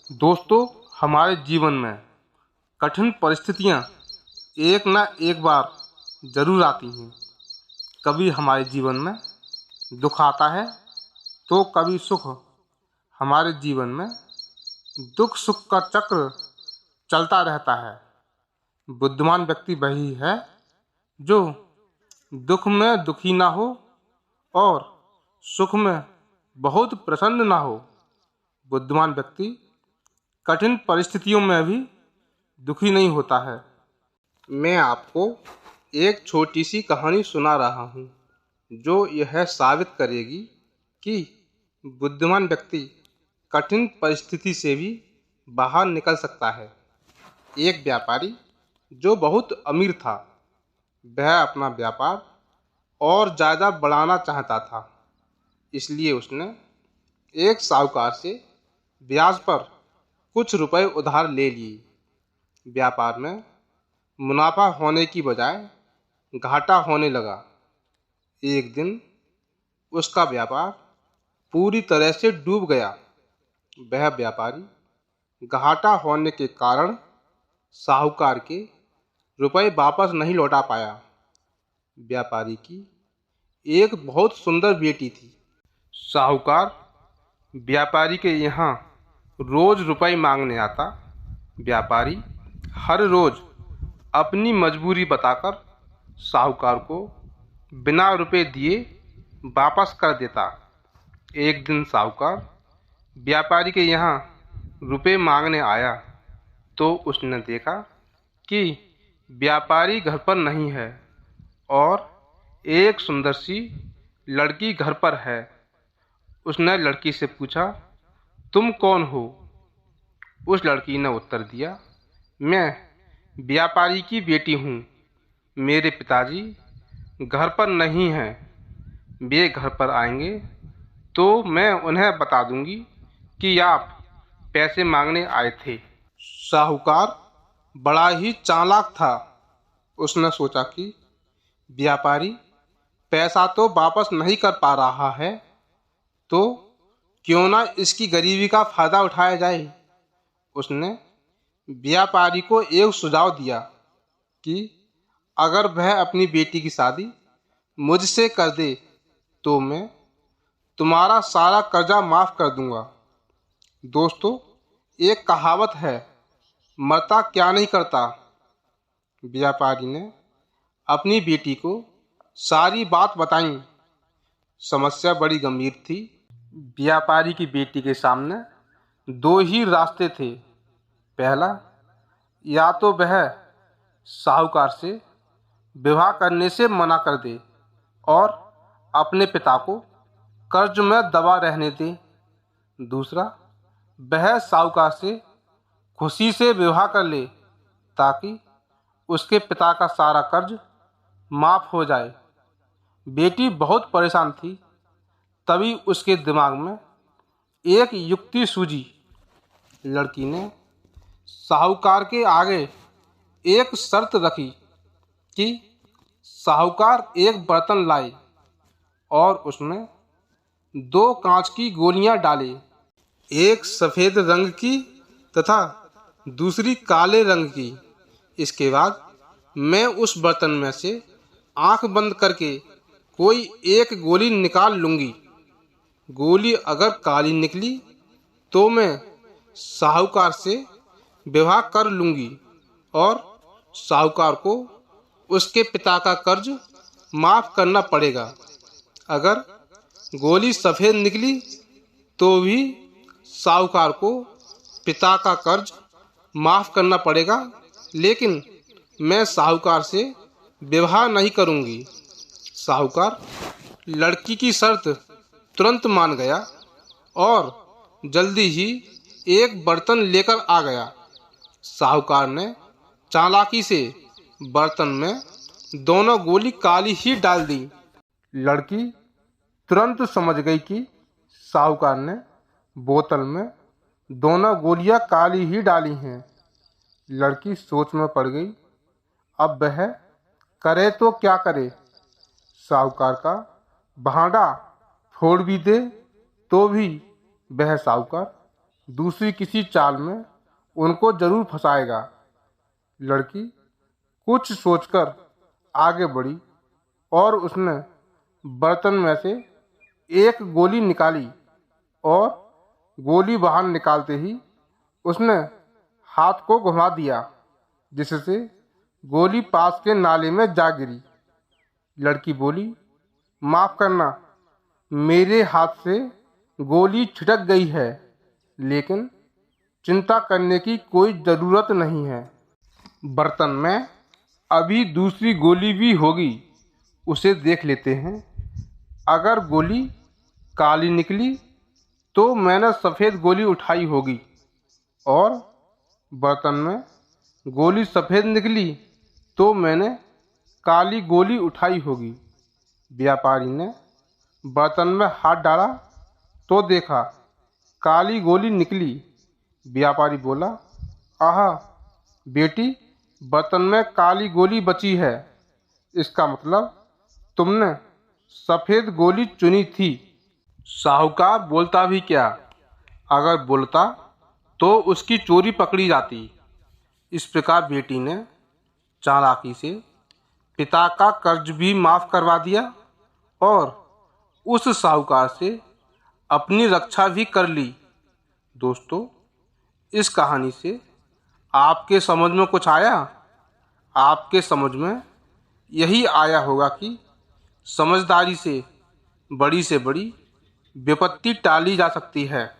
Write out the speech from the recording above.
दोस्तों, हमारे जीवन में कठिन परिस्थितियाँ एक ना एक बार ज़रूर आती हैं। कभी हमारे जीवन में दुख आता है तो कभी सुख। हमारे जीवन में दुख सुख का चक्र चलता रहता है। बुद्धिमान व्यक्ति वही है जो दुख में दुखी ना हो और सुख में बहुत प्रसन्न ना हो। बुद्धिमान व्यक्ति कठिन परिस्थितियों में भी दुखी नहीं होता है। मैं आपको एक छोटी सी कहानी सुना रहा हूँ जो यह साबित करेगी कि बुद्धिमान व्यक्ति कठिन परिस्थिति से भी बाहर निकल सकता है। एक व्यापारी जो बहुत अमीर था, वह अपना व्यापार और ज़्यादा बढ़ाना चाहता था। इसलिए उसने एक साहूकार से ब्याज पर कुछ रुपए उधार ले लिए। व्यापार में मुनाफा होने की बजाय घाटा होने लगा। एक दिन उसका व्यापार पूरी तरह से डूब गया। वह व्यापारी घाटा होने के कारण साहूकार के रुपए वापस नहीं लौटा पाया। व्यापारी की एक बहुत सुंदर बेटी थी। साहूकार व्यापारी के यहाँ रोज रुपए मांगने आता। व्यापारी हर रोज अपनी मजबूरी बताकर साहूकार को बिना रुपए दिए वापस कर देता। एक दिन साहूकार व्यापारी के यहाँ रुपए मांगने आया तो उसने देखा कि व्यापारी घर पर नहीं है और एक सुंदर सी लड़की घर पर है। उसने लड़की से पूछा, तुम कौन हो? उस लड़की ने उत्तर दिया, मैं व्यापारी की बेटी हूँ। मेरे पिताजी घर पर नहीं हैं। वे घर पर आएंगे तो मैं उन्हें बता दूंगी कि आप पैसे मांगने आए थे। साहूकार बड़ा ही चालाक था। उसने सोचा कि व्यापारी पैसा तो वापस नहीं कर पा रहा है, तो क्यों ना इसकी गरीबी का फायदा उठाया जाए। उसने व्यापारी को एक सुझाव दिया कि अगर वह अपनी बेटी की शादी मुझसे कर दे तो मैं तुम्हारा सारा कर्जा माफ कर दूंगा। दोस्तों, एक कहावत है, मरता क्या नहीं करता। व्यापारी ने अपनी बेटी को सारी बात बताई। समस्या बड़ी गंभीर थी। व्यापारी की बेटी के सामने दो ही रास्ते थे। पहला, या तो वह साहूकार से विवाह करने से मना कर दे और अपने पिता को कर्ज में दबा रहने दे। दूसरा, वह साहूकार से खुशी से विवाह कर ले ताकि उसके पिता का सारा कर्ज माफ हो जाए। बेटी बहुत परेशान थी। तभी उसके दिमाग में एक युक्ति सूझी। लड़की ने साहूकार के आगे एक शर्त रखी कि साहूकार एक बर्तन लाए और उसमें दो कांच की गोलियां डाले, एक सफ़ेद रंग की तथा दूसरी काले रंग की। इसके बाद मैं उस बर्तन में से आंख बंद करके कोई एक गोली निकाल लूँगी। गोली अगर काली निकली तो मैं साहूकार से विवाह कर लूँगी और साहूकार को उसके पिता का कर्ज माफ़ करना पड़ेगा। अगर गोली सफ़ेद निकली तो भी साहूकार को पिता का कर्ज माफ़ करना पड़ेगा, लेकिन मैं साहूकार से विवाह नहीं करूँगी। साहूकार लड़की की शर्त तुरंत मान गया और जल्दी ही एक बर्तन लेकर आ गया। साहूकार ने चालाकी से बर्तन में दोनों गोली काली ही डाल दी। लड़की तुरंत समझ गई कि साहूकार ने बोतल में दोनों गोलियां काली ही डाली हैं। लड़की सोच में पड़ गई। अब वह करे तो क्या करे। साहूकार का भांडा फोड़ भी दे तो भी वह साहूकार दूसरी किसी चाल में उनको जरूर फंसाएगा। लड़की कुछ सोचकर आगे बढ़ी और उसने बर्तन में से एक गोली निकाली और गोली बाहर निकालते ही उसने हाथ को घुमा दिया, जिससे गोली पास के नाले में जा गिरी। लड़की बोली, माफ़ करना, मेरे हाथ से गोली छिटक गई है, लेकिन चिंता करने की कोई ज़रूरत नहीं है। बर्तन में अभी दूसरी गोली भी होगी, उसे देख लेते हैं। अगर गोली काली निकली तो मैंने सफ़ेद गोली उठाई होगी, और बर्तन में गोली सफ़ेद निकली तो मैंने काली गोली उठाई होगी। व्यापारी ने बर्तन में हाथ डाला तो देखा काली गोली निकली। व्यापारी बोला, आहा बेटी, बर्तन में काली गोली बची है, इसका मतलब तुमने सफ़ेद गोली चुनी थी। साहूकार बोलता भी क्या, अगर बोलता तो उसकी चोरी पकड़ी जाती। इस प्रकार बेटी ने चालाकी से पिता का कर्ज भी माफ़ करवा दिया और उस साहूकार से अपनी रक्षा भी कर ली। दोस्तों, इस कहानी से आपके समझ में कुछ आया? आपके समझ में यही आया होगा कि समझदारी से बड़ी विपत्ति टाली जा सकती है।